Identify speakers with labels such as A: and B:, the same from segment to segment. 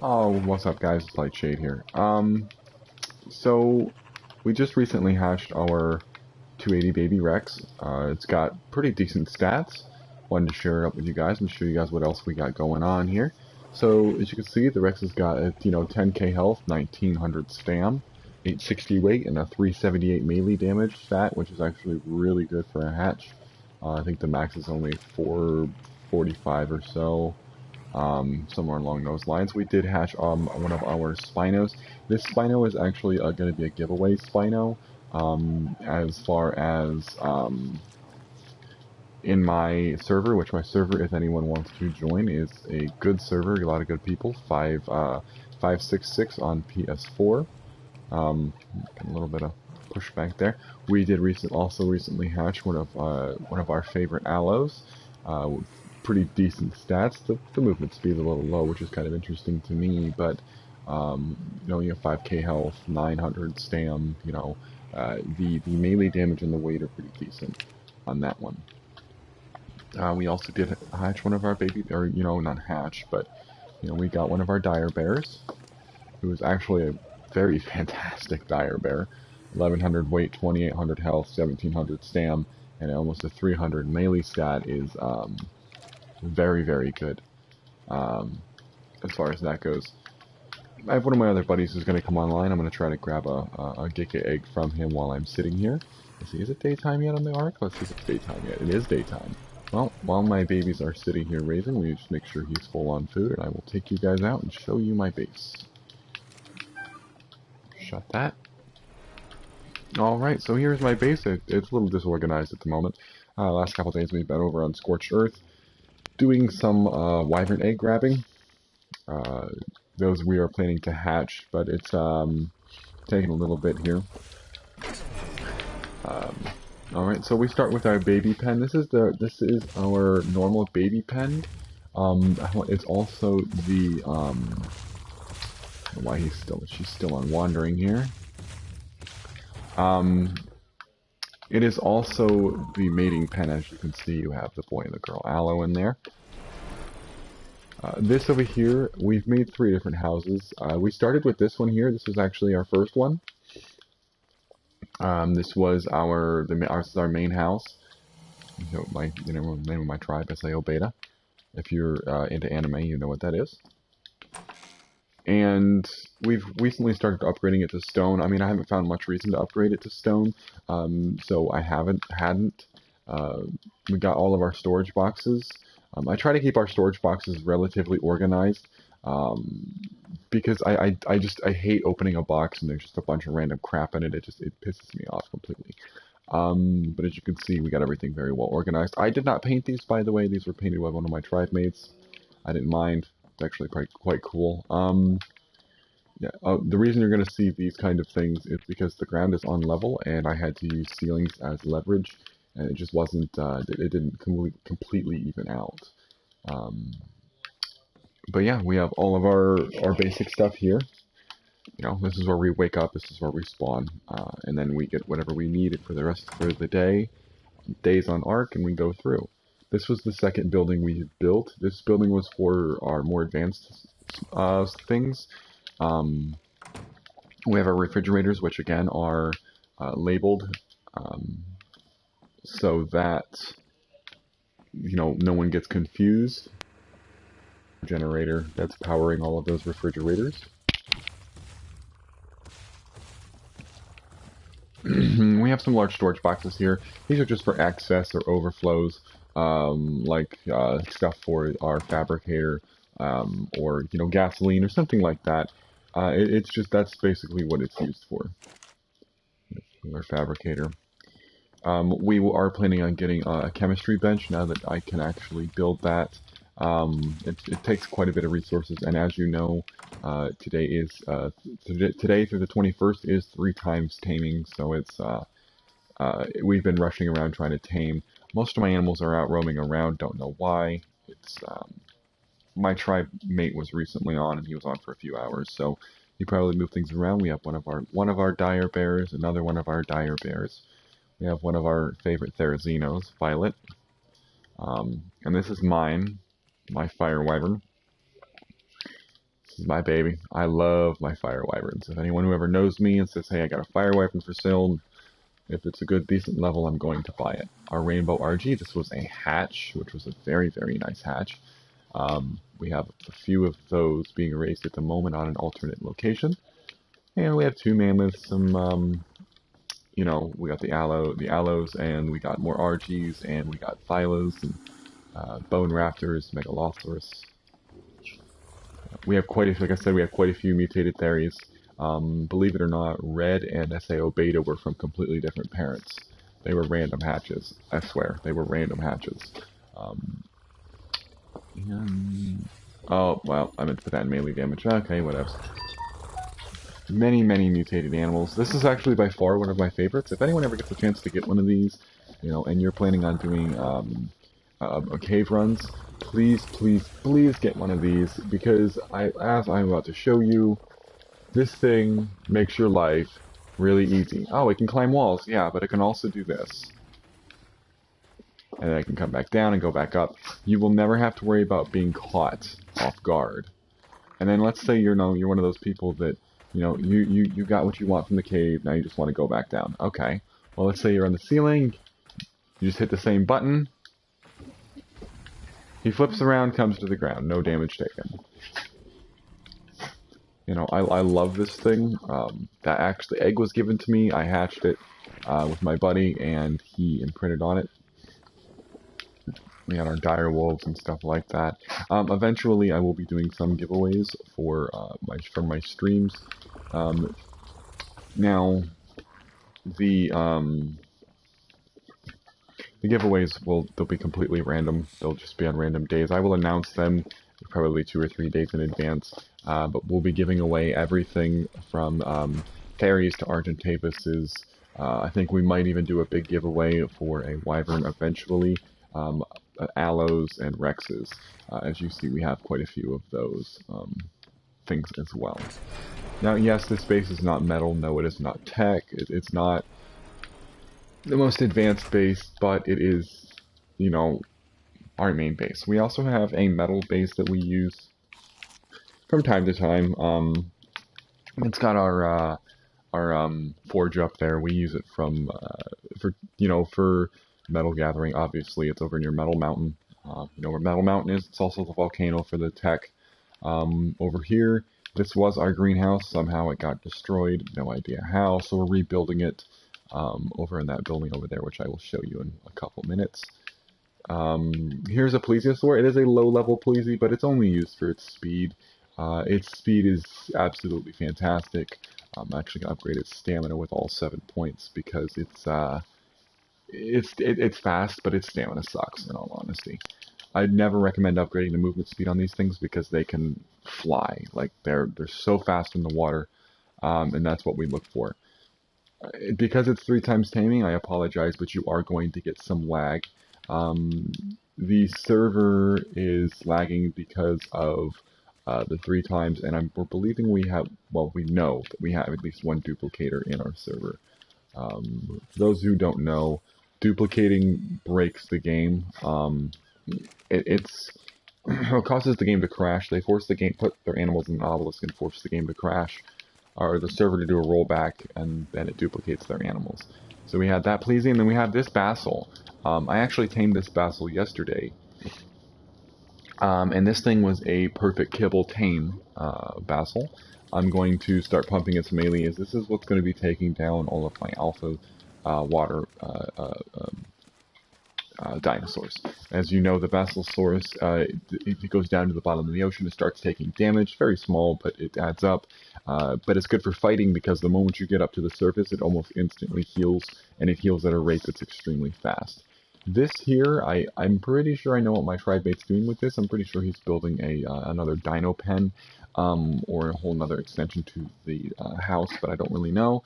A: Oh, what's up, guys? It's Light Shade here. So we just recently hatched our 280 Baby Rex. It's got pretty decent stats. Wanted to share it up with you guys and show you guys what else we got going on here. So as you can see, the Rex has got a 10k health, 1900 stam, 860 weight, and a 378 melee damage stat, which is actually really good for a hatch. I think the max is only 445 or so. Somewhere along those lines. We did hatch one of our Spinos. This Spino is actually going to be a giveaway Spino. As far as in my server, which my server, if anyone wants to join, is a good server. A lot of good people. 566 on PS4. A little bit of pushback there. We did also recently hatch one of our favorite aloes. Pretty decent stats. The movement speed is a little low, which is kind of interesting to me, but you have 5k health, 900 stam, the melee damage and the weight are pretty decent on that one. We also did hatch one of our baby, or not hatch, but we got one of our dire bears, who is actually a very fantastic dire bear. 1100 weight, 2800 health, 1700 stam, and almost a 300 melee stat is very, very good as far as that goes. I have one of my other buddies who's going to come online. I'm going to try to grab a Giga egg from him while I'm sitting here. Let's see, is it daytime yet on the ARK? Let's see if it's daytime yet. It is daytime. Well, while my babies are sitting here raising, we just make sure he's full on food, and I will take you guys out and show you my base. Shut that. Alright, so here's my base. It's a little disorganized at the moment. Last couple days we've been over on Scorched Earth, doing some wyvern egg grabbing. Those we are planning to hatch, but it's taking a little bit here. Alright, so we start with our baby pen. This is our normal baby pen. It's also the why she's still on wandering here. It is also the mating pen. As you can see, you have the boy and the girl aloe in there. This over here, we've made 3 different houses. We started with this one here. This was actually our first one. This was our main house. The name of my tribe, SAO Beta. If you're into anime, you know what that is. And we've recently started upgrading it to stone. I mean, I haven't found much reason to upgrade it to stone, so I hadn't. We got all of our storage boxes. I try to keep our storage boxes relatively organized, because I hate opening a box and there's just a bunch of random crap in it. It pisses me off completely. But as you can see, we got everything very well organized. I did not paint these, by the way. These were painted by one of my tribe mates. I didn't mind. It's actually quite cool. The reason you're going to see these kind of things is because the ground is on level, and I had to use ceilings as leverage, and it just wasn't, it didn't completely even out. But yeah, we have all of our basic stuff here. This is where we wake up, this is where we spawn, and then we get whatever we need for the rest of the day, days on ARK, and we go through. This was the second building we had built. This building was for our more advanced things. We have our refrigerators, which again are labeled so that no one gets confused. Generator that's powering all of those refrigerators. We have some large storage boxes here. These are just for access or overflows, like stuff for our fabricator, or gasoline or something like that. It's just, that's basically what it's used for. Our fabricator. We are planning on getting a chemistry bench now that I can actually build that. It takes quite a bit of resources, and as you know, today through the 21st is 3 times taming, so it's we've been rushing around trying to tame. Most of my animals are out roaming around, don't know why. It's my tribe mate was recently on, and he was on for a few hours, so he probably moved things around. We have one of our dire bears, another one of our dire bears. We have one of our favorite Therazinos, Violet. And this is mine, my fire wyvern. This is my baby. I love my fire wyverns. If anyone who ever knows me and says, hey, I got a fire wyvern for sale, if it's a good, decent level, I'm going to buy it. Our rainbow RG, this was a hatch, which was a very, very nice hatch. We have a few of those being raised at the moment on an alternate location. And we have 2 mammoths, some, you know, we got the aloes, and we got more RGs, and we got thylos, and bone raptors, megalosaurus. We have quite a few, like I said, we have quite a few mutated theries. Believe it or not, Red and SAO Beta were from completely different parents. They were random hatches. I swear, they were random hatches. Oh, well, I meant to put that in melee damage. Okay, whatever. Many, many mutated animals. This is actually by far one of my favorites. If anyone ever gets a chance to get one of these, you know, and you're planning on doing cave runs, please, please, please get one of these, because as I'm about to show you, this thing makes your life really easy. Oh, it can climb walls, yeah, but it can also do this. And then I can come back down and go back up. You will never have to worry about being caught off guard. And then let's say you're one of those people that, you know, you got what you want from the cave, now you just want to go back down. Okay. Well, let's say you're on the ceiling, you just hit the same button, he flips around, comes to the ground, no damage taken. You know, I love this thing. That actually egg was given to me. I hatched it with my buddy, and he imprinted on it. We had our dire wolves and stuff like that. Eventually, I will be doing some giveaways for my streams. Now, the giveaways they'll be completely random. They'll just be on random days. I will announce them probably 2 or 3 days in advance. But we'll be giving away everything from fairies to Argentavises. I think we might even do a big giveaway for a wyvern eventually. Aloes and Rexes. As you see, we have quite a few of those things as well. Now, yes, this base is not metal. No, it is not tech. It's not the most advanced base, but it is, you know, our main base. We also have a metal base that we use from time to time. It's got our forge up there. We use it for metal gathering. Obviously, it's over near Metal Mountain. You know where Metal Mountain is? It's also the volcano for the tech. Over here, this was our greenhouse. Somehow it got destroyed. No idea how. So we're rebuilding it over in that building over there, which I will show you in a couple minutes. Here's a plesiosaur. It is a low-level plesy, but it's only used for its speed. Its speed is absolutely fantastic. I'm actually going to upgrade its stamina with all 7 points because it's fast, but its stamina sucks, in all honesty. I'd never recommend upgrading the movement speed on these things because they can fly. Like, they're so fast in the water, and that's what we look for. Because it's 3 times taming, I apologize, but you are going to get some lag. The server is lagging because of the 3 times, and we're believing we know that we have at least 1 duplicator in our server. For those who don't know, duplicating breaks the game. It causes the game to crash. They force the game, put their animals in an obelisk and force the game to crash, or the server to do a rollback, and then it duplicates their animals. So we had that pleasing, and then we have this basil. I actually tamed this basil yesterday, and this thing was a perfect kibble tame basil. I'm going to start pumping its melee, as this is what's going to be taking down all of my alpha water dinosaurs. As you know, the Basilosaurus, if it goes down to the bottom of the ocean, it starts taking damage. Very small, but it adds up. But it's good for fighting because the moment you get up to the surface, it almost instantly heals, and it heals at a rate that's extremely fast. This here, I'm pretty sure I know what my tribate's doing with this. I'm pretty sure he's building another dino pen, or a whole nother extension to the house, but I don't really know.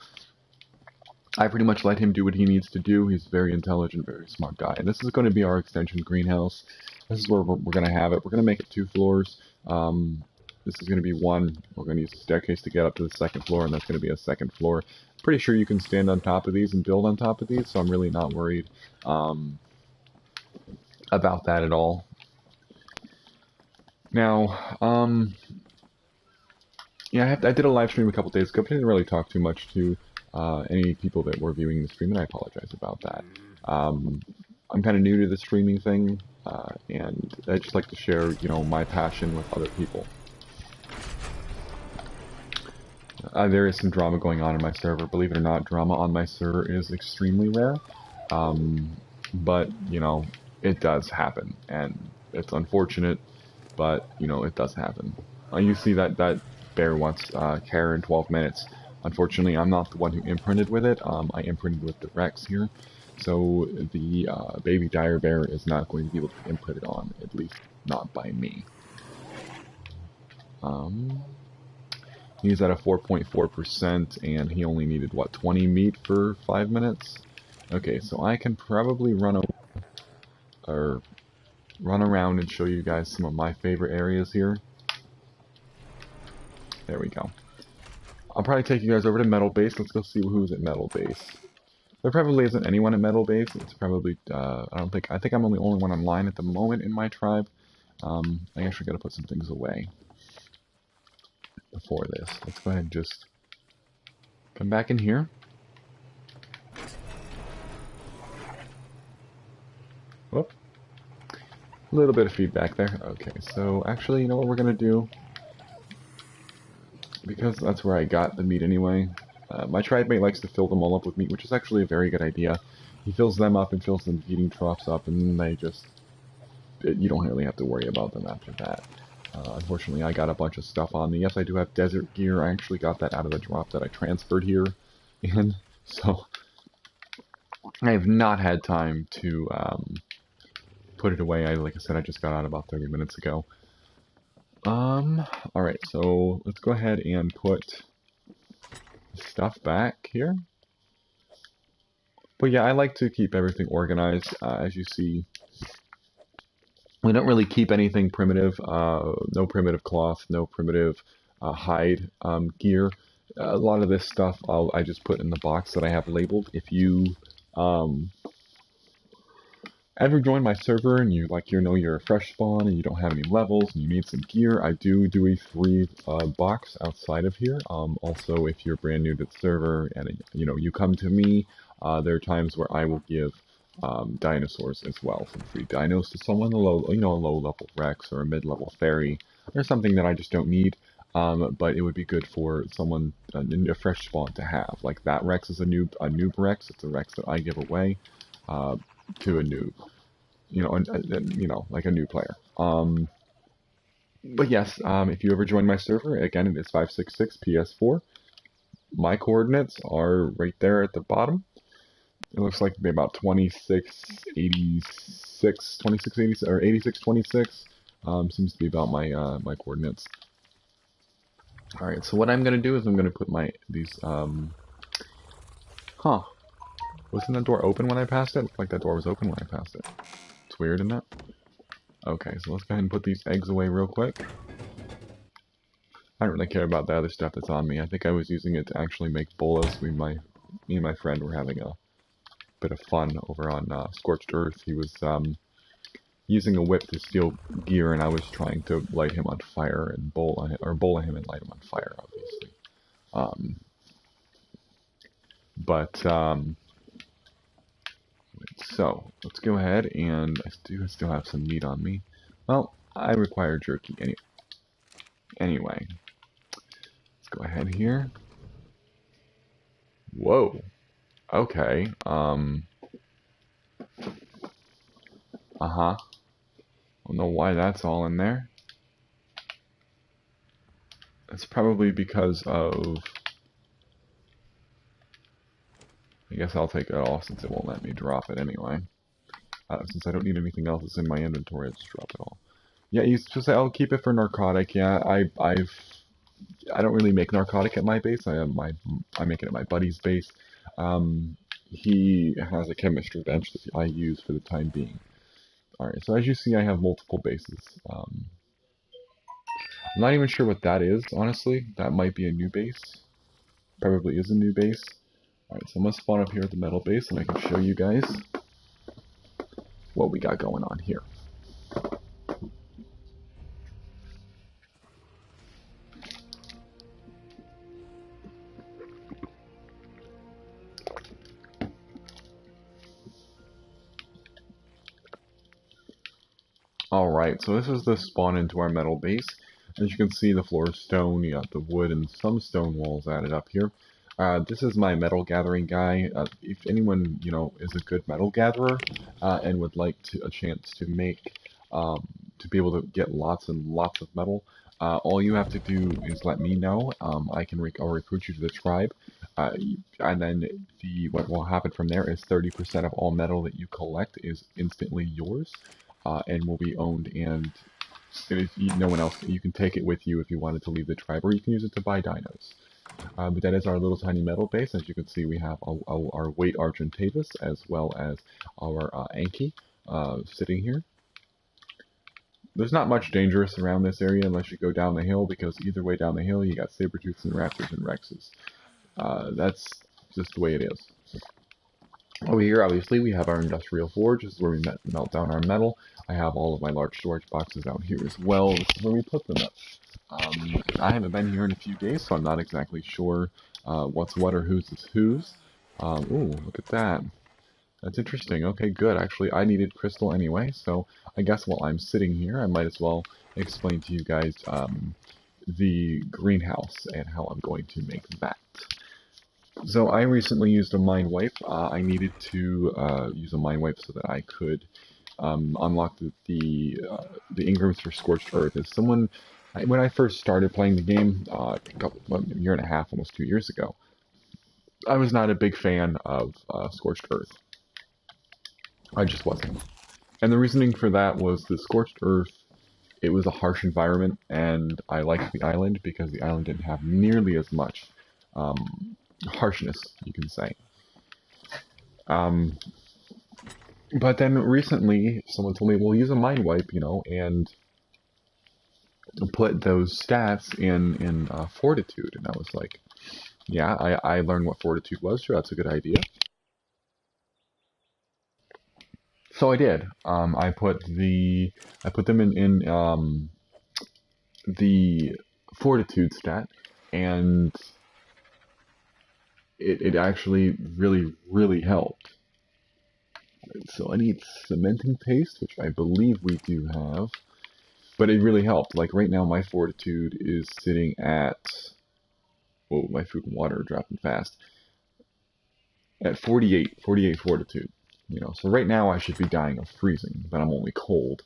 A: I pretty much let him do what he needs to do. He's a very intelligent, very smart guy. And this is going to be our extension greenhouse. This is where we're going to have it. We're going to make it 2 floors. This is going to be 1. We're going to use a staircase to get up to the 2nd floor, and that's going to be a 2nd floor. Pretty sure you can stand on top of these and build on top of these, so I'm really not worried about that at all. Now, Yeah, I did a live stream a couple days ago, but I didn't really talk too much to any people that were viewing the stream, and I apologize about that. Um, I'm kind of new to the streaming thing, and I just like to share, you know, my passion with other people. There is some drama going on in my server. Believe it or not, drama on my server is extremely rare. But, you know, it does happen, and it's unfortunate, but, you know, it does happen. You see that bear wants care in 12 minutes. Unfortunately, I'm not the one who imprinted with it. I imprinted with the Rex here, so the baby dire bear is not going to be able to be imprinted on, at least not by me. He's at a 4.4%, and he only needed, what, 20 meat for 5 minutes? Okay, so I can probably run around and show you guys some of my favorite areas here. There we go. I'll probably take you guys over to Metal Base. Let's go see who's at Metal Base. There probably isn't anyone at Metal Base. It's probably, I think I'm the only one online at the moment in my tribe. I actually gotta put some things away before this. Let's go ahead and just come back in here. Whoop. A little bit of feedback there. Okay, so actually, you know what we're gonna do? Because that's where I got the meat anyway. My tribe mate likes to fill them all up with meat, which is actually a very good idea. He fills them up and fills the feeding troughs up, and then they just... you don't really have to worry about them after that. Unfortunately, I got a bunch of stuff on me. Yes, I do have desert gear. I actually got that out of the drop that I transferred here in, so I have not had time to put it away. Like I said, I just got out about 30 minutes ago. Alright, so let's go ahead and put stuff back here. But yeah, I like to keep everything organized. As you see, we don't really keep anything primitive. No primitive cloth, no primitive hide gear. A lot of this stuff I just put in the box that I have labeled. If you ever join my server and you're a fresh spawn and you don't have any levels and you need some gear, I do a free box outside of here. Also, if you're brand new to the server and you come to me, there are times where I will give dinosaurs as well, some free dinos to someone, a low level Rex or a mid level fairy or something that I just don't need. But it would be good for someone, a fresh spawn, to have. Like that Rex is a noob Rex. It's a Rex that I give away to a noob, like a new player. But yes, if you ever join my server, again, it is 566 PS4. My coordinates are right there at the bottom. It looks like maybe about 2686, or 8626. Seems to be about my my coordinates. All right, so what I'm gonna do is I'm gonna put wasn't that door open when I passed it? It looked like that door was open when I passed it. It's weird, isn't it? Okay, so let's go ahead and put these eggs away real quick. I don't really care about the other stuff that's on me. I think I was using it to actually make bolos. Me and my friend were having a bit of fun over on Scorched Earth. He was using a whip to steal gear, and I was trying to light him on fire and bola him and light him on fire, obviously. So let's go ahead, and I do still have some meat on me. Well, I require jerky anyway. Let's go ahead here. Whoa. Okay. I don't know why that's all in there. It's probably because of... I guess I'll take it off since it won't let me drop it anyway. Since I don't need anything else that's in my inventory, I'll just drop it all. Yeah, you just say I'll keep it for narcotic. Yeah, I don't really make narcotic at my base. I make it at my buddy's base. He has a chemistry bench that I use for the time being. Alright, so as you see, I have multiple bases. I'm not even sure what that is, honestly. That might be a new base. Probably is a new base. Alright, so I'm going to spawn up here at the metal base, and I can show you guys what we got going on here. Alright, so this is the spawn into our metal base. As you can see, the floor is stone, you got the wood and some stone walls added up here. This is my metal gathering guy. If anyone, is a good metal gatherer and would like a chance to to be able to get lots and lots of metal, all you have to do is let me know. I'll recruit you to the tribe, and then what will happen from there is 30% of all metal that you collect is instantly yours, and will be owned. And no one else, you can take it with you if you wanted to leave the tribe, or you can use it to buy dinos. But that is our little tiny metal base. As you can see, we have our weight Argentavis as well as our Anki sitting here. There's not much dangerous around this area unless you go down the hill, because either way down the hill you got Sabertooths and Raptors and Rexes. That's just the way it is. Over here, obviously, we have our industrial forge. This is where we melt down our metal. I have all of my large storage boxes out here as well. This is where we put them up. I haven't been here in a few days, so I'm not exactly sure what's what or whose is whose. Ooh, look at that. That's interesting. Okay, good. Actually, I needed crystal anyway, so I guess while I'm sitting here, I might as well explain to you guys the greenhouse and how I'm going to make that. So I recently used a mine wipe. I needed to use a mine wipe so that I could unlock the Ingrams for Scorched Earth. When I first started playing the game, a year and a half, almost 2 years ago, I was not a big fan of Scorched Earth. I just wasn't. And the reasoning for that was the Scorched Earth, it was a harsh environment, and I liked the island because the island didn't have nearly as much harshness, you can say. But then recently, someone told me, well, use a mind wipe, and put those stats in fortitude. And I was like, yeah, I learned what fortitude was. Sure, that's a good idea. So I did. I put them in the fortitude stat, and it actually really helped. So I need cementing paste, which I believe we do have, but it really helped. Like right now, my fortitude is sitting at, whoa, my food and water are dropping fast, at 48 fortitude. So right now I should be dying of freezing, but I'm only cold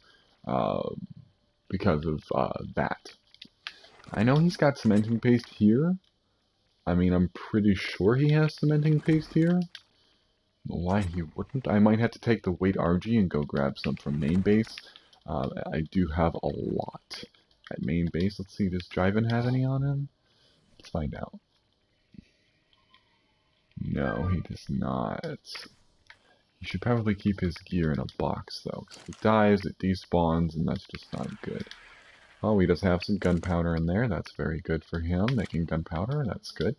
A: because of that. I know he's got cementing paste here. I mean, I'm pretty sure he has cementing paste here. Why he wouldn't? I might have to take the weight RG and go grab some from main base. I do have a lot at main base. Let's see, does Jiven have any on him? Let's find out. No, he does not. He should probably keep his gear in a box, though. Because if it dies, it despawns, and that's just not good. Oh, he does have some gunpowder in there. That's very good for him. Making gunpowder, that's good.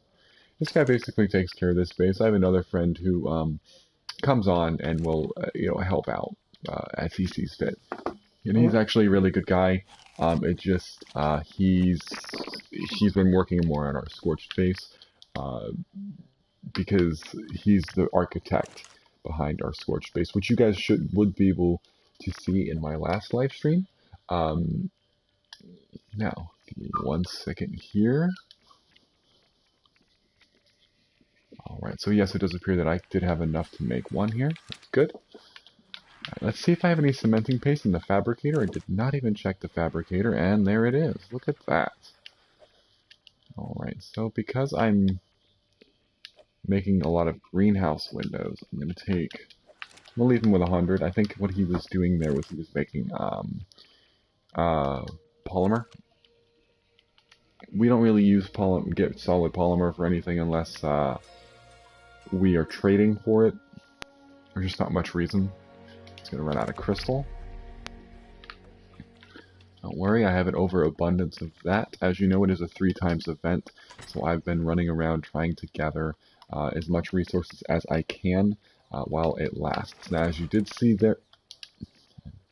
A: This guy basically takes care of this base. I have another friend who comes on and will, help out as he sees fit. And he's actually a really good guy. He's been working more on our scorched base because he's the architect behind our scorched base, which you guys would be able to see in my last live stream. Now, give me 1 second here. Alright, so yes, it does appear that I did have enough to make one here. That's good. Right, let's see if I have any cementing paste in the fabricator. I did not even check the fabricator, and there it is. Look at that. Alright, so because I'm making a lot of greenhouse windows, I'm going to leave him with 100. I think what he was doing there was he was making polymer. We don't really use get solid polymer for anything unless we are trading for it. There's just not much reason. It's going to run out of crystal. Don't worry, I have an overabundance of that. As you know, it is a 3 times event, so I've been running around trying to gather as much resources as I can while it lasts. Now, as you did see there...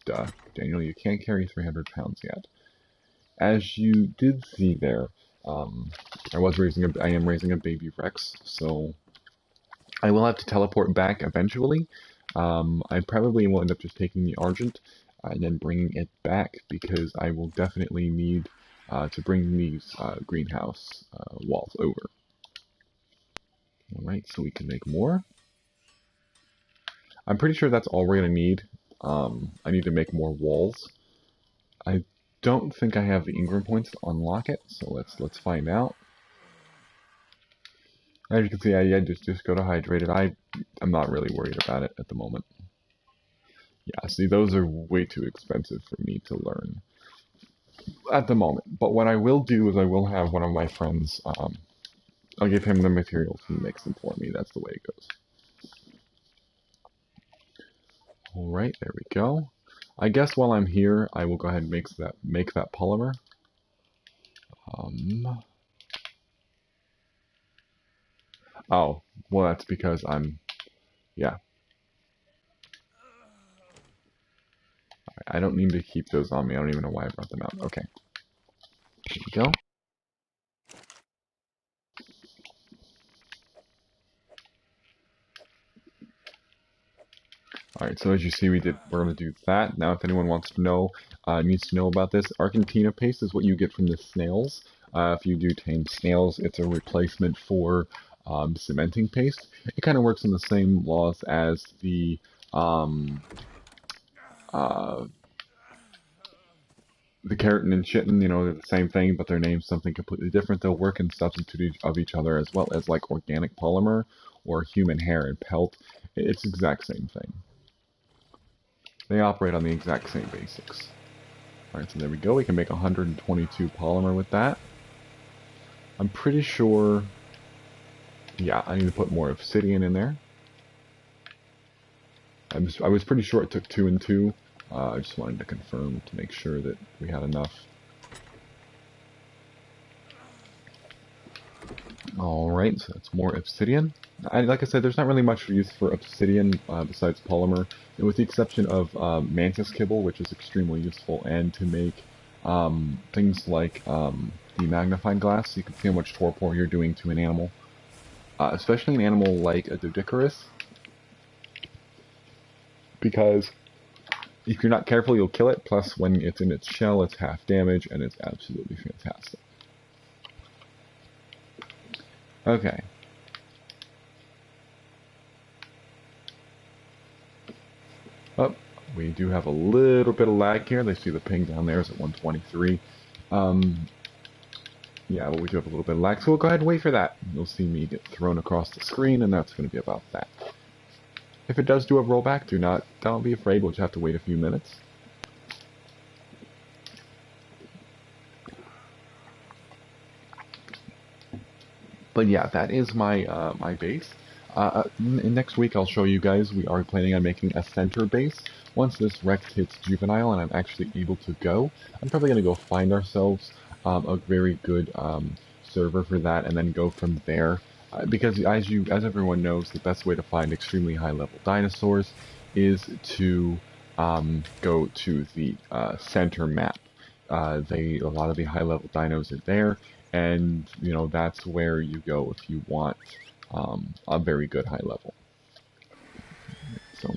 A: Duh, Daniel, you can't carry 300 pounds yet. As you did see there, I am raising a baby Rex, so I will have to teleport back eventually. I probably will end up just taking the Argent. and then bringing it back because I will definitely need to bring these greenhouse walls over. Alright, so we can make more. I'm pretty sure that's all we're going to need. I need to make more walls. I don't think I have the Ingram points to unlock it, so let's find out. As you can see, I just go to hydrated. I'm not really worried about it at the moment. Yeah, see, those are way too expensive for me to learn at the moment. But what I will do is I will have one of my friends, I'll give him the materials, he makes them for me. That's the way it goes. Alright, there we go. I guess while I'm here, I will go ahead and make that polymer. Oh, well that's because yeah. I don't need to keep those on me. I don't even know why I brought them out. Okay. There we go. Alright, so as you see, we're going to do that. Now, if anyone wants to know, needs to know about this, Argentina paste is what you get from the snails. If you do tame snails, it's a replacement for cementing paste. It kind of works on the same laws as the keratin and chitin, you know, they're the same thing, but their name's something completely different. They'll work in substitute of each other, as well as like organic polymer or human hair and pelt. It's the exact same thing. They operate on the exact same basics. Alright, so there we go. We can make 122 polymer with that. I'm pretty sure... Yeah, I need to put more obsidian in there. I was pretty sure it took 2 and 2. I just wanted to confirm to make sure that we had enough. Alright, so that's more obsidian. Like I said, there's not really much use for obsidian besides polymer, and with the exception of mantis kibble, which is extremely useful, and to make things like the magnifying glass. You can see how much torpor you're doing to an animal, especially an animal like a Doedicurus, because if you're not careful, you'll kill it. Plus, when it's in its shell, it's half damage, and it's absolutely fantastic. Okay. Oh, we do have a little bit of lag here. They see the ping down there is at 123. Yeah, but we do have a little bit of lag, so we'll go ahead and wait for that. You'll see me get thrown across the screen, and that's going to be about that. If it does do a rollback, don't be afraid. We'll just have to wait a few minutes. But yeah, that is my my base. Next week I'll show you guys, we are planning on making a center base. Once this Rex hits juvenile and I'm actually able to go, I'm probably going to go find ourselves a very good server for that and then go from there. Because as everyone knows, the best way to find extremely high level dinosaurs is to go to the center map. A lot of the high level dinos are there, and you know that's where you go if you want a very good high level. So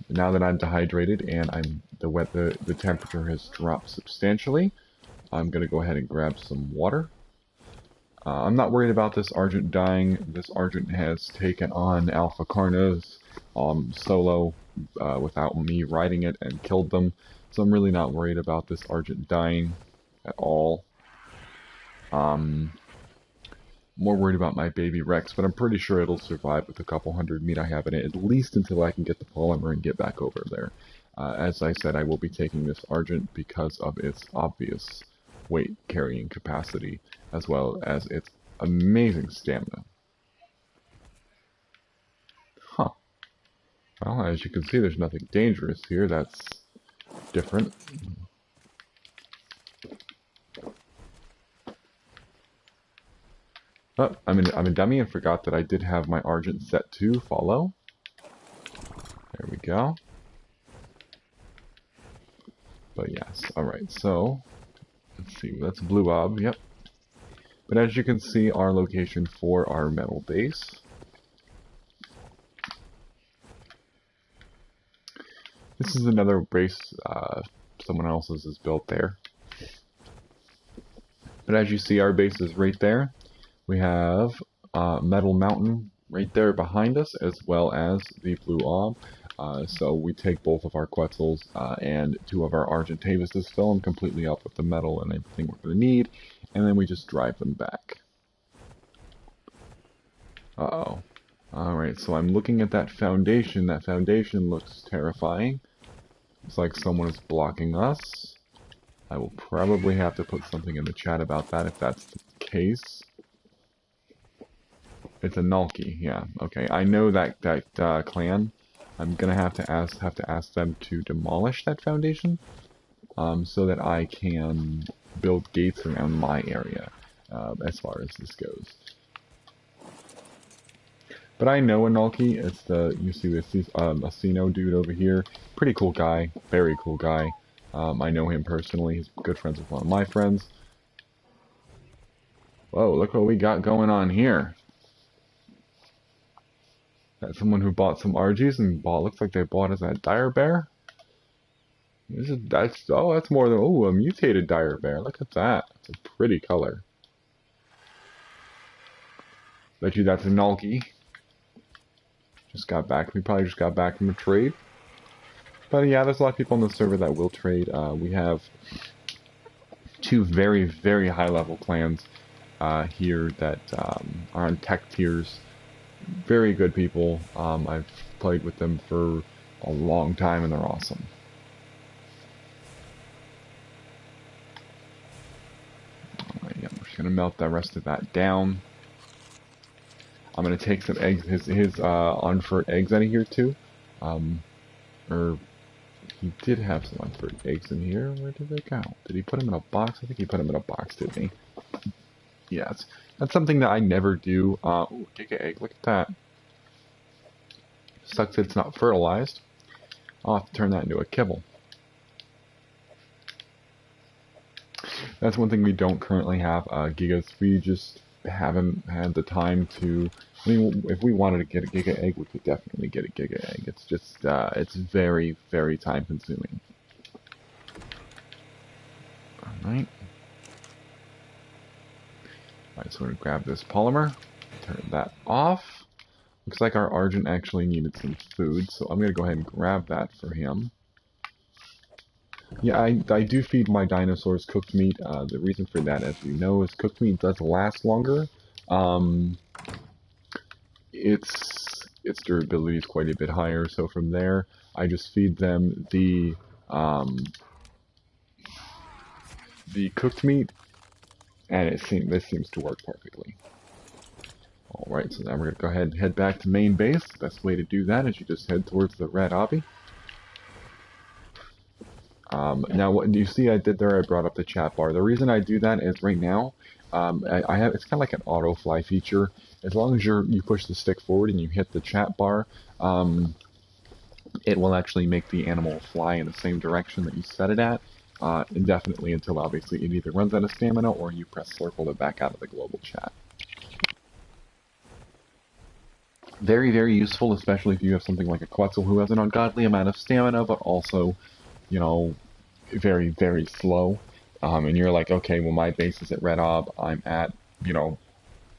A: now that I'm dehydrated and the temperature has dropped substantially, I'm gonna go ahead and grab some water. I'm not worried about this Argent dying. This Argent has taken on Alpha Carnos solo without me riding it and killed them. So I'm really not worried about this Argent dying at all. More worried about my baby Rex, but I'm pretty sure it'll survive with the couple hundred meat I have in it, at least until I can get the polymer and get back over there. As I said, I will be taking this Argent because of its obvious weight carrying capacity, as well as its amazing stamina. Huh. Well, as you can see, there's nothing dangerous here. That's different. Oh, I'm a dummy and forgot that I did have my Argent set to follow. There we go. But yes, alright, so let's see, that's Blue Ob, yep. But as you can see, our location for our metal base This is another base someone else's is built there. But as you see, our base is right there. We have Metal Mountain right there behind us, as well as the Blue Orb. So we take both of our Quetzals and 2 of our Argentavises, fill them completely up with the metal and everything we're going to need, and then we just drive them back. Uh-oh. Alright, so I'm looking at that foundation. That foundation looks terrifying. It's like someone is blocking us. I will probably have to put something in the chat about that if that's the case. It's a Nulki, yeah. Okay, I know that clan. I'm gonna have to ask them to demolish that foundation, so that I can build gates around my area, as far as this goes. But I know a Nulki. It's you see this Asino dude over here. Pretty cool guy, very cool guy. I know him personally. He's good friends with one of my friends. Whoa, look what we got going on here. That's someone who bought some RGs and looks like they bought us that dire bear. That's more than, a mutated dire bear. Look at that. It's a pretty color. Bet you that's a Nulki. We probably just got back from a trade. But yeah, there's a lot of people on the server that will trade. We have 2 very, very high level clans here that are on tech tiers. Very good people. I've played with them for a long time and they're awesome. Alright, yeah, I'm just gonna melt the rest of that down. I'm gonna take some eggs, his unfurred eggs out of here too. He did have some unfurred eggs in here. Where did they go? Did he put them in a box? I think he put them in a box, didn't he? Yes. That's something that I never do. Ooh, giga egg, look at that. Sucks that it's not fertilized. I'll have to turn that into a kibble. That's one thing we don't currently have, gigas. We just haven't had the time to... I mean, if we wanted to get a giga egg, we could definitely get a giga egg. It's just, it's very, very time consuming. Alright. Alright, so we're going to grab this polymer, turn that off. Looks like our Argent actually needed some food, so I'm going to go ahead and grab that for him. Yeah, I do feed my dinosaurs cooked meat. The reason for that, as you know, is cooked meat does last longer. Its durability is quite a bit higher, so from there, I just feed them the cooked meat, and this seems to work perfectly. Alright, so now we're going to go ahead and head back to main base. The best way to do that is you just head towards the red obby. Now, what you see I did there, I brought up the chat bar. The reason I do that is right now, it's kind of like an auto fly feature. As long as you push the stick forward and you hit the chat bar, it will actually make the animal fly in the same direction that you set it at, indefinitely until obviously it either runs out of stamina or you press circle to back out of the global chat. Very, very useful, especially if you have something like a Quetzal who has an ungodly amount of stamina, but also, you know, very, very slow. And you're like, okay, well, my base is at Red Ob. I'm at, you know,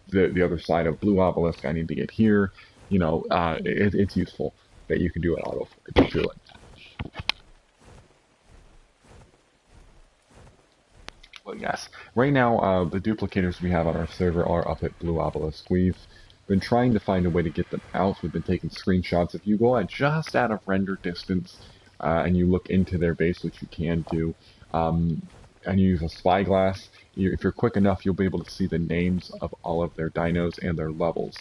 A: the other side of Blue Obelisk. I need to get here. You know, it's useful that you can do an auto if you like that. Well, yes. Right now, the duplicators we have on our server are up at Blue Obelisk. We've been trying to find a way to get them out. We've been taking screenshots. If you go at just out of render distance and you look into their base, which you can do, and you use a spyglass, if you're quick enough, you'll be able to see the names of all of their dinos and their levels.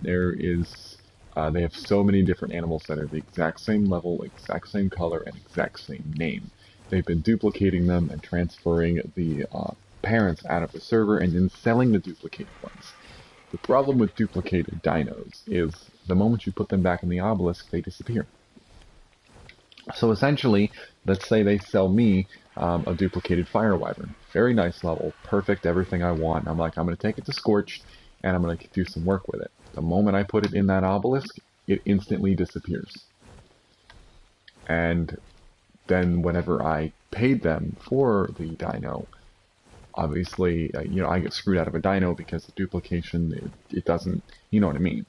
A: They have so many different animals that are the exact same level, exact same color, and exact same name. They've been duplicating them and transferring the parents out of the server and then selling the duplicated ones. The problem with duplicated dinos is the moment you put them back in the obelisk, they disappear. So essentially, let's say they sell me a duplicated fire wyvern. Very nice level, perfect, everything I want. I'm like, I'm going to take it to Scorched, and I'm going to do some work with it. The moment I put it in that obelisk, it instantly disappears. and then whenever I paid them for the dino, obviously, you know, I get screwed out of a dino because the duplication, it doesn't, you know what I mean.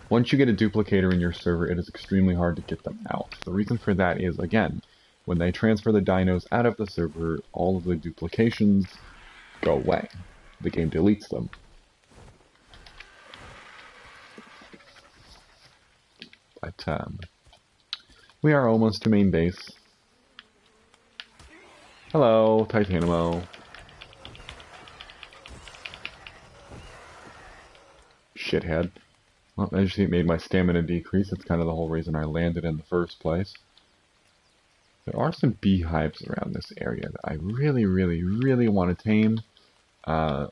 A: Once you get a duplicator in your server, it is extremely hard to get them out. The reason for that is, again, when they transfer the dinos out of the server, all of the duplications go away. The game deletes them. But, we are almost to main base. Hello, Titanimo. Shithead. Well, I just made my stamina decrease. That's kind of the whole reason I landed in the first place. There are some beehives around this area that I really, really, really want to tame. A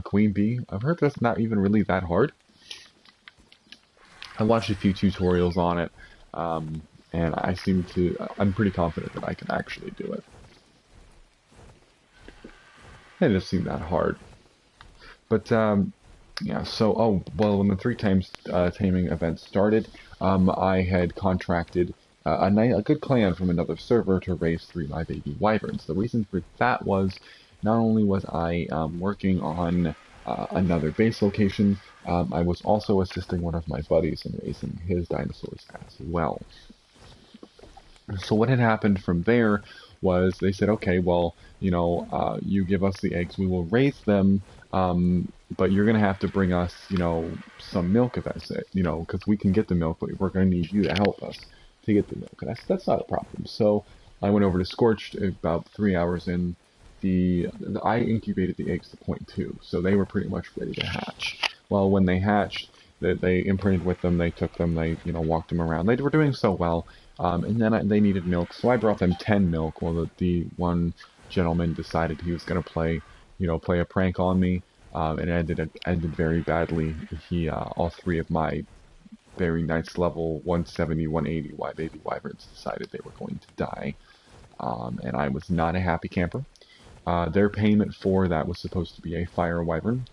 A: queen bee. I've heard that's not even really that hard. I watched a few tutorials on it, and I'm pretty confident that I can actually do it. It doesn't seem that hard. But, yeah, so, oh, well, when the 3 times taming event started, I had contracted a good clan from another server to raise 3 my baby wyverns. The reason for that was, not only was I working on another base location, I was also assisting one of my buddies in raising his dinosaurs as well. So what had happened from there was they said, okay, well, you know, you give us the eggs, we will raise them, but you're going to have to bring us, you know, some milk if that's it, you know, because we can get the milk, but we're going to need you to help us to get the milk. And that's not a problem. So I went over to Scorched about 3 hours in. I incubated the eggs to 0.2, so they were pretty much ready to hatch. Well, when they hatched, they imprinted with them, they took them, they, you know, walked them around. They were doing so well, and then they needed milk, so I brought them 10 milk. Well, the one gentleman decided he was going to play a prank on me, and it ended very badly. All 3 of my very nice level 170, 180 baby wyverns decided they were going to die, and I was not a happy camper. Their payment for that was supposed to be a fire wyvern,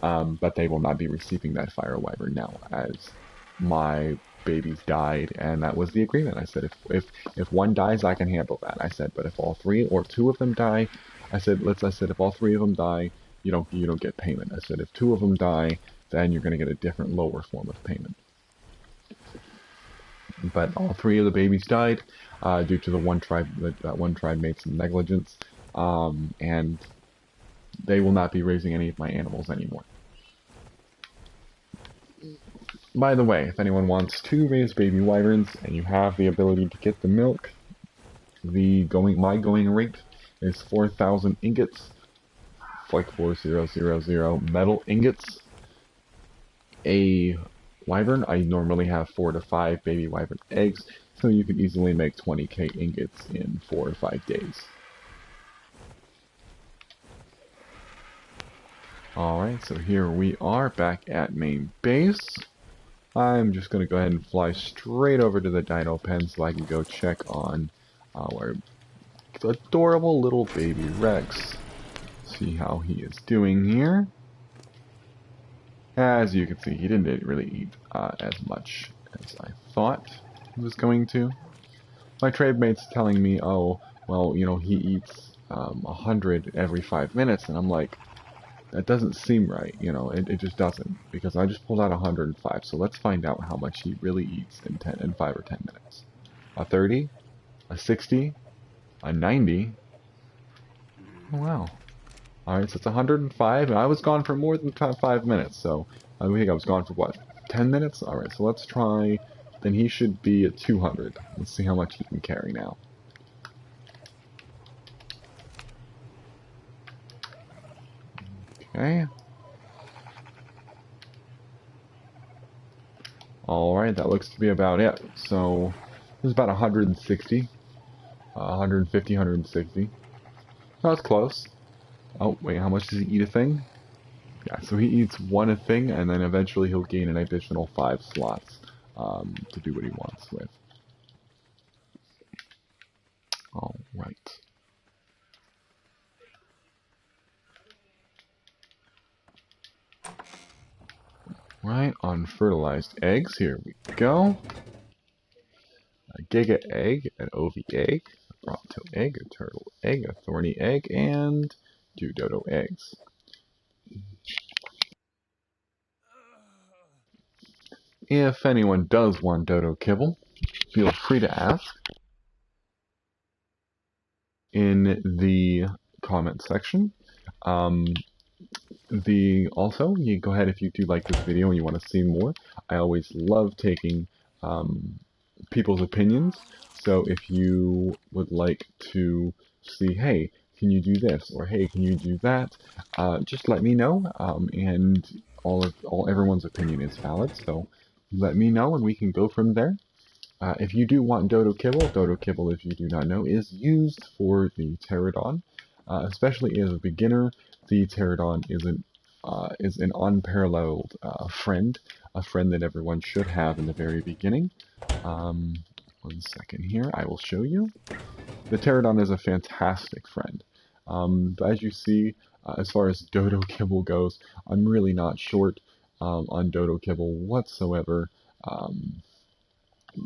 A: but they will not be receiving that fire wyvern now, as my babies died, and that was the agreement. I said, if one dies, I can handle that. I said, but if all 3 or 2 of them die, I said, if all 3 of them die, you don't get payment. I said, if 2 of them die, then you're going to get a different, lower form of payment. But all 3 of the babies died due to the one tribe made some negligence, and they will not be raising any of my animals anymore. By the way, if anyone wants to raise baby wyverns and you have the ability to get the milk, my going rate is 4,000 ingots. It's like 4,000 metal ingots. A wyvern, I normally have 4 to 5 baby wyvern eggs, so you could easily make 20k ingots in 4 or 5 days. Alright, so here we are back at main base. I'm just going to go ahead and fly straight over to the dino pen so I can go check on our adorable little baby Rex. See how he is doing here. As you can see, he didn't really eat as much as I thought he was going to. My trade mate's telling me, oh, well, you know, he eats 100 every 5 minutes, and I'm like, that doesn't seem right, you know, it just doesn't, because I just pulled out 105, so let's find out how much he really eats in 5 or 10 minutes. A 30? A 60? A 90? Oh, wow. Alright, so it's 105, and I was gone for more than 5 minutes, so I think I was gone for, what, 10 minutes? Alright, so let's try, then he should be at 200. Let's see how much he can carry now. Okay. Alright, that looks to be about it. So, this is about 160. 150, 160. Oh, that's close. Oh, wait, how much does he eat a thing? Yeah, so he eats 1 a thing, and then eventually he'll gain an additional 5 slots to do what he wants with. Alright. Right, unfertilized eggs. Here we go. A Giga egg, an Ovi egg, a Bronto egg, a Turtle egg, a Thorny egg, and 2 Dodo eggs. If anyone does want Dodo kibble, feel free to ask in the comment section. Also, you go ahead if you do like this video and you want to see more. I always love taking people's opinions. So if you would like to see, hey, can you do this, or hey, can you do that? Just let me know. And everyone's opinion is valid. So let me know, and we can go from there. If you do want Dodo Kibble, if you do not know, is used for the Pterodon. Especially as a beginner, the Pterodon is an unparalleled friend, a friend that everyone should have in the very beginning. 1 second here, I will show you. The Pterodon is a fantastic friend. But as you see, as far as Dodo Kibble goes, I'm really not short on Dodo Kibble whatsoever.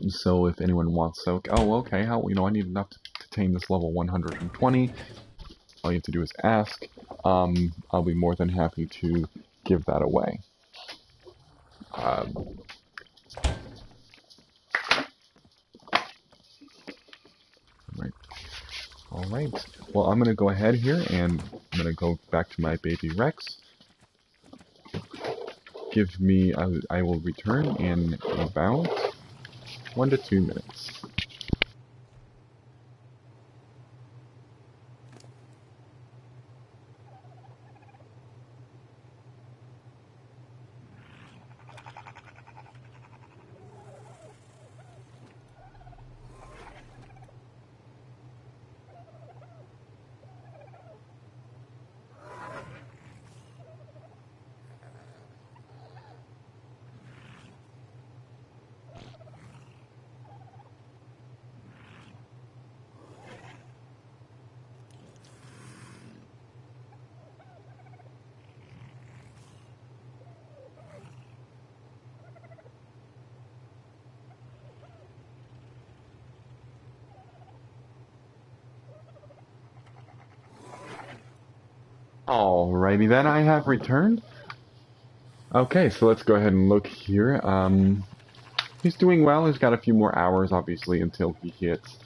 A: So if anyone wants soak, oh okay, I need enough to attain this level 120. All you have to do is ask. I'll be more than happy to give that away. Right. All right. Well, I'm gonna go ahead here and I'm gonna go back to my baby Rex. Give me. I will return in about 1 to 2 minutes. Alrighty then, I have returned. Okay, so let's go ahead and look here. He's doing well. He's got a few more hours, obviously, until he hits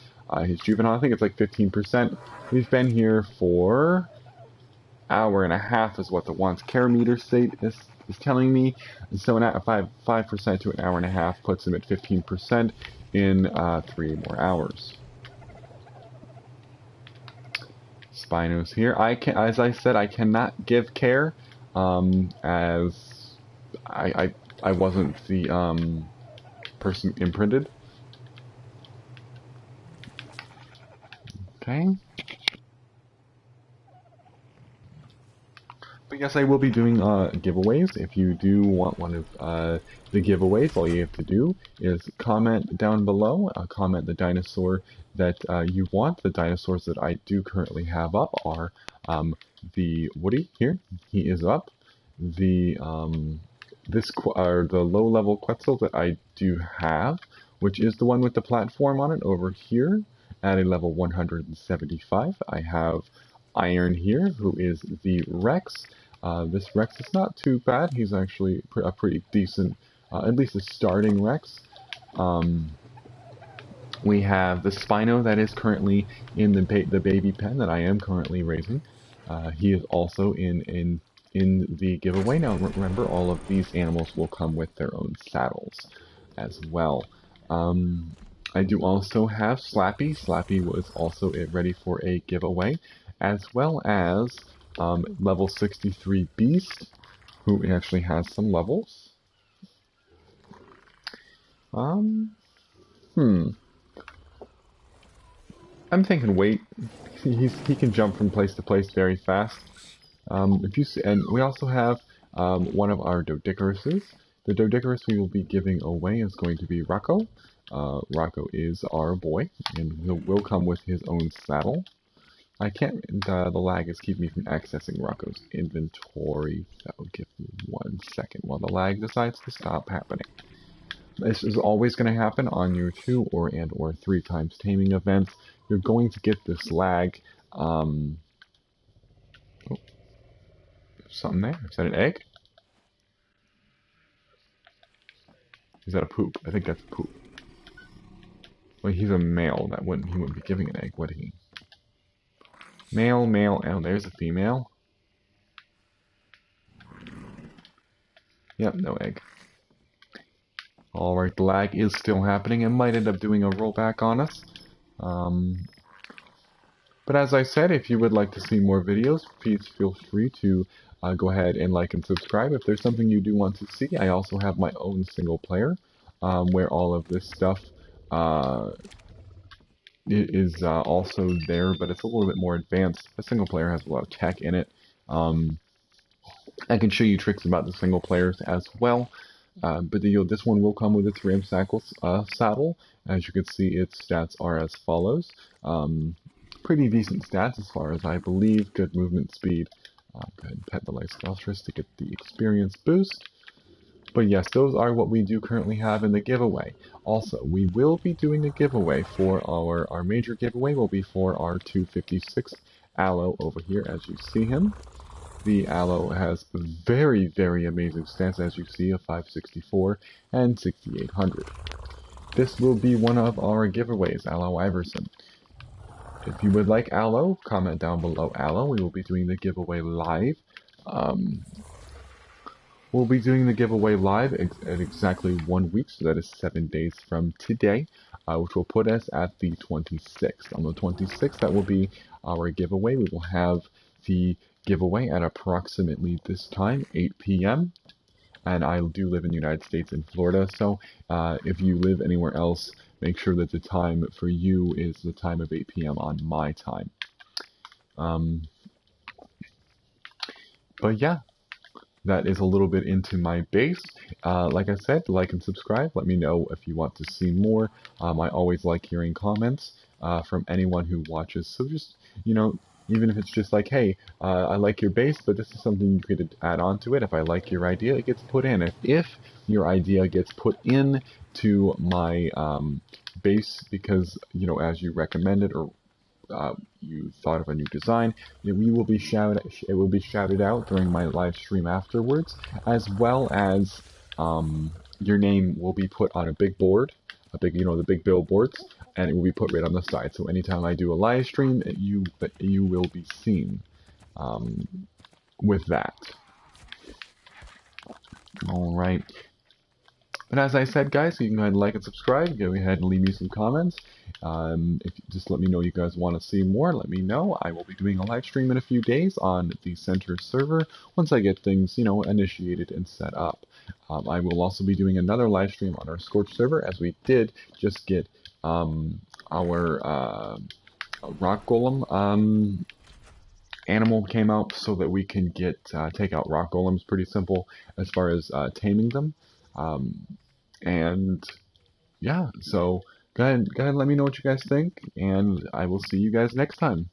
A: his juvenile. I think it's like 15%. He's been here for hour and a half is what the wants care meter state is telling me. And so 5% to an hour and a half puts him at 15% in 3 more hours. Spinos here. As I said, I cannot give care, as I wasn't the person imprinted. Okay. But yes, I will be doing giveaways. If you do want one of the giveaways, all you have to do is comment down below. Comment the dinosaur that you want. The dinosaurs that I do currently have up are the Woody here. He is up. The the low-level Quetzal that I do have, which is the one with the platform on it over here at a level 175. I have Iron here, who is the Rex. This Rex is not too bad. He's actually a pretty decent, at least a starting Rex. We have the Spino that is currently in the baby pen that I am currently raising. He is also in the giveaway. Now remember, all of these animals will come with their own saddles as well. I do also have Slappy. Slappy was also ready for a giveaway, as well as level 63 Beast, who actually has some levels. I'm thinking wait. He can jump from place to place very fast. If you see, and we also have one of our Doedicurises. The Doedicurus we will be giving away is going to be Rocco. Rocco is our boy, and will come with his own saddle. I can't, the lag is keeping me from accessing Rocco's inventory. That will give me 1 second while the lag decides to stop happening. This is always going to happen on your 2 or 3 times taming events. You're going to get this lag. Oh, something there. Is that an egg? Is that a poop? I think that's a poop. Well, he's a male. He wouldn't be giving an egg, would he? Male, male. Oh, there's a female. Yep, no egg. Alright, the lag is still happening. It might end up doing a rollback on us. But as I said, if you would like to see more videos, please feel free to go ahead and like and subscribe. If there's something you do want to see, I also have my own single player where all of this stuff is also there, but it's a little bit more advanced. The single player has a lot of tech in it. I can show you tricks about the single players as well. But this one will come with its ramsackle saddle. As you can see, its stats are as follows. Pretty decent stats as far as I believe. Good movement speed. Go ahead and pet the Lycostrus to get the experience boost. But yes, those are what we do currently have in the giveaway. Also, we will be doing a giveaway for our major giveaway will be for our 256 Aloe over here, as you see him. The Aloe has very, very amazing stats, as you see, of 564 and 6800. This will be one of our giveaways, Aloe Iverson. If you would like Aloe, comment down below Aloe. We will be doing the giveaway live. We'll be doing the giveaway live at exactly 1 week, so that is 7 days from today, which will put us at the 26th. On the 26th, that will be our giveaway. We will have the giveaway at approximately this time, 8 p.m. And I do live in the United States in Florida, so if you live anywhere else, make sure that the time for you is the time of 8 p.m. on my time. But yeah, that is a little bit into my base. Like I said, like and subscribe. Let me know if you want to see more. I always like hearing comments from anyone who watches. So just, even if it's just like, hey, I like your base, but this is something you could add on to it. If I like your idea, it gets put in. If your idea gets put in to my base because, as you recommended or you thought of a new design, it will be shouted out during my live stream afterwards, as well as your name will be put on a big board, the big billboards, and it will be put right on the side. So anytime I do a live stream, you will be seen with that. All right. But as I said, guys, you can go ahead and like and subscribe. Go ahead and leave me some comments. Just let me know you guys want to see more. Let me know. I will be doing a live stream in a few days on the center server once I get things, initiated and set up. I will also be doing another live stream on our Scorch server, as we did just get our rock golem animal came out, so that we can take out rock golems. Pretty simple as far as taming them. And yeah, so go ahead and let me know what you guys think, and I will see you guys next time.